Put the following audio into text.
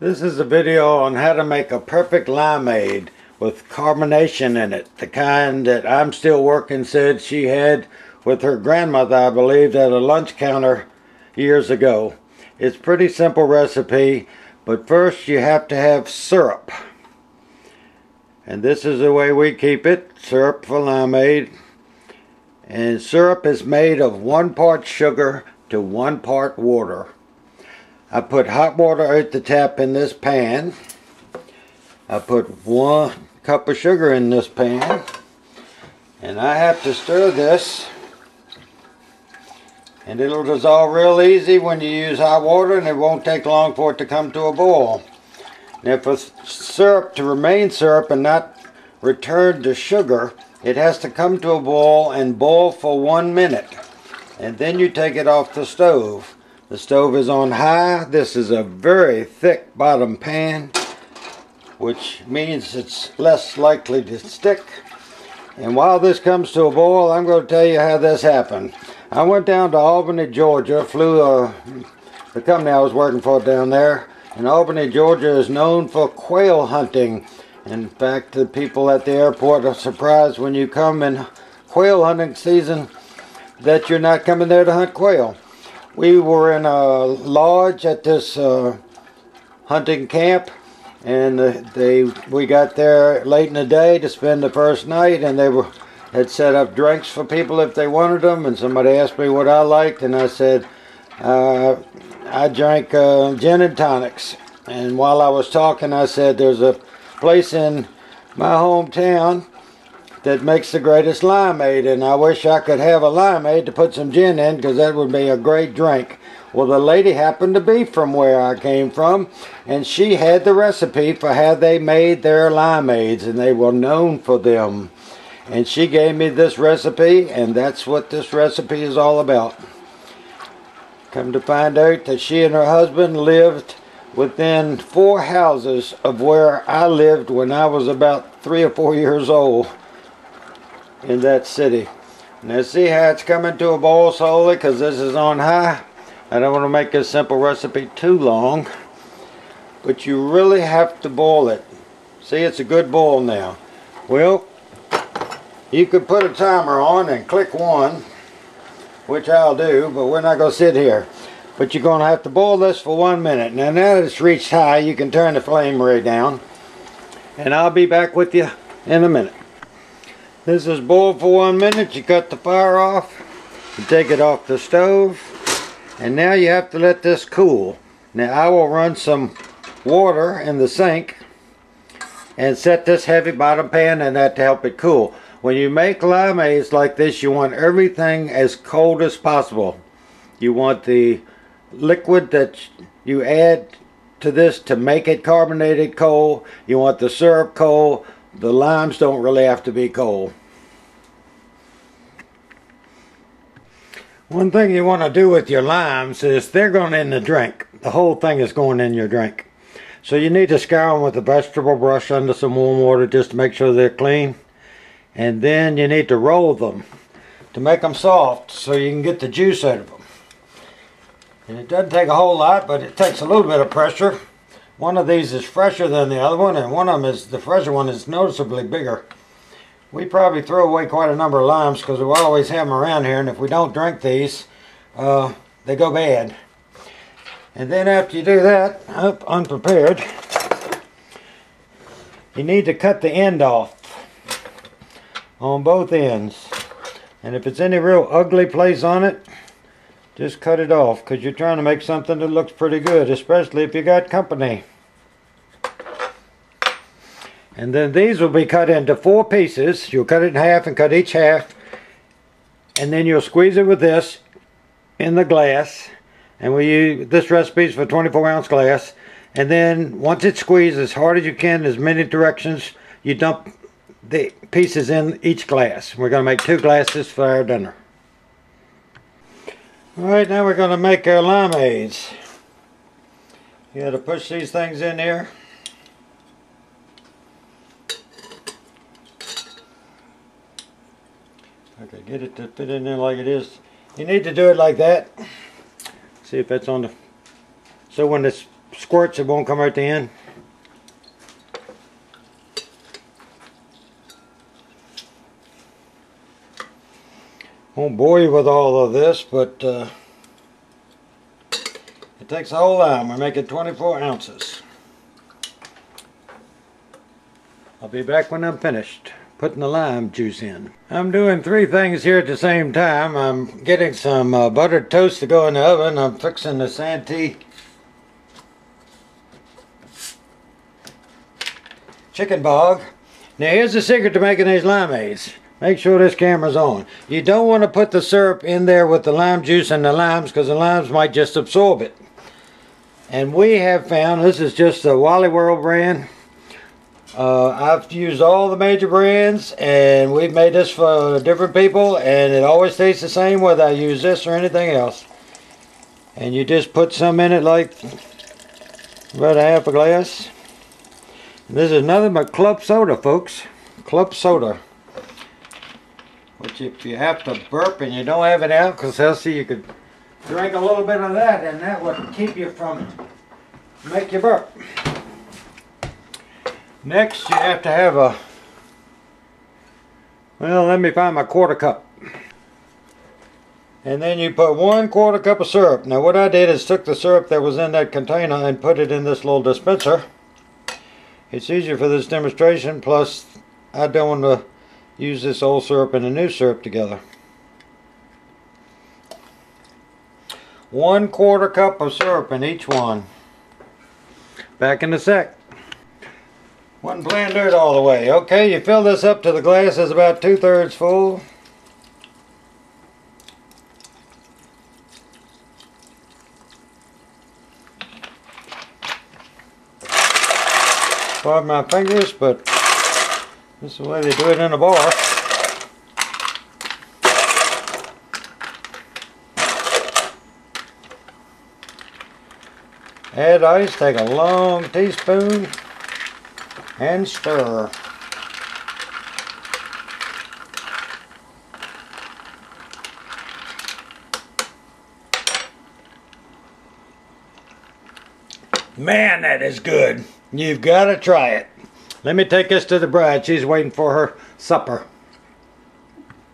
This is a video on how to make a perfect limeade with carbonation in it. The kind that I'm Still Working said she had with her grandmother, I believe, at a lunch counter years ago. It's a pretty simple recipe, but first you have to have syrup. And this is the way we keep it, syrup for limeade. And syrup is made of 1 part sugar to 1 part water. I put hot water at the tap in this pan. I put 1 cup of sugar in this pan. And I have to stir this. And it'll dissolve real easy when you use hot water, and it won't take long for it to come to a boil. Now for syrup to remain syrup and not return to sugar, it has to come to a boil and boil for 1 minute. And then you take it off the stove. The stove is on high. This is a very thick bottom pan, which means it's less likely to stick. And while this comes to a boil, I'm going to tell you how this happened. I went down to Albany, Georgia, flew the company I was working for down there. And Albany, Georgia is known for quail hunting. In fact, the people at the airport are surprised when you come in quail hunting season that you're not coming there to hunt quail. We were in a lodge at this hunting camp, and we got there late in the day to spend the first night, and they had set up drinks for people if they wanted them. And somebody asked me what I liked, and I said I drank gin and tonics. And while I was talking, I said there's a place in my hometown that makes the greatest limeade, and I wish I could have a limeade to put some gin in, because that would be a great drink. Well, the lady happened to be from where I came from, and she had the recipe for how they made their limeades, and they were known for them. And she gave me this recipe, and that's what this recipe is all about. Come to find out that she and her husband lived within 4 houses of where I lived when I was about 3 or 4 years old in that city. Now see how it's coming to a boil slowly, because this is on high. I don't want to make this simple recipe too long, but you really have to boil it. See, it's a good boil now. Well, you could put a timer on and click 1, which I'll do, but we're not going to sit here. But you're going to have to boil this for 1 minute. Now that it's reached high, you can turn the flame rate down, and I'll be back with you in a minute. This is boiled for 1 minute. You cut the fire off, you take it off the stove, and now you have to let this cool. Now I will run some water in the sink and set this heavy bottom pan in that to help it cool. When you make limeades like this, you want everything as cold as possible. You want the liquid that you add to this to make it carbonated cold. You want the syrup cold. The limes don't really have to be cold. One thing you want to do with your limes is they're going in the drink. The whole thing is going in your drink. So you need to scour them with a vegetable brush under some warm water just to make sure they're clean. And then you need to roll them to make them soft so you can get the juice out of them. And it doesn't take a whole lot, but it takes a little bit of pressure. One of these is fresher than the other one, and one of them is, the fresher one is noticeably bigger. We probably throw away quite a number of limes because we always have them around here, and if we don't drink these, they go bad. And then after you do that, unprepared, you need to cut the end off on both ends. And if it's any real ugly place on it, just cut it off, because you're trying to make something that looks pretty good, especially if you got company. And then these will be cut into 4 pieces. You'll cut it in half and cut each half. And then you'll squeeze it with this in the glass. And we use this recipe for 24-ounce glass. And then once it's squeezed as hard as you can, as many directions, you dump the pieces in each glass. We're going to make 2 glasses for our dinner. Alright, now we're going to make our limeades. You got to push these things in here. Okay, get it to fit in there like it is. You need to do it like that. See if that's on the... So when it's squirts, it won't come right at the end. Won't bore you with all of this, but it takes a whole lime. We're making 24 ounces. I'll be back when I'm finished putting the lime juice in. I'm doing 3 things here at the same time. I'm getting some buttered toast to go in the oven. I'm fixing the Santee chicken bog. Now here's the secret to making these limeades. Make sure this camera's on. You don't want to put the syrup in there with the lime juice and the limes, because the limes might just absorb it. And we have found, this is just the Wally World brand. I've used all the major brands, and we've made this for different people, and it always tastes the same whether I use this or anything else. And you just put some in it, like about a half a glass. And this is nothing but club soda, folks. Club soda. Which if you have to burp and you don't have it out, because healthy, you could drink a little bit of that, and that would keep you from, make you burp. Next, you have to have a, well, let me find my 1/4 cup. And then you put 1/4 cup of syrup. Now what I did is took the syrup that was in that container and put it in this little dispenser. It's easier for this demonstration, plus I don't want to use this old syrup and the new syrup together. 1/4 cup of syrup in each one. Back in a sec. Wasn't planning to do it all the way. Okay, you fill this up to the glass is about 2/3 full. Pardon my fingers, but this is the way they do it in a bar. Add ice, take a long teaspoon and stir. Man, that is good. You've got to try it. Let me take this to the bride. She's waiting for her supper.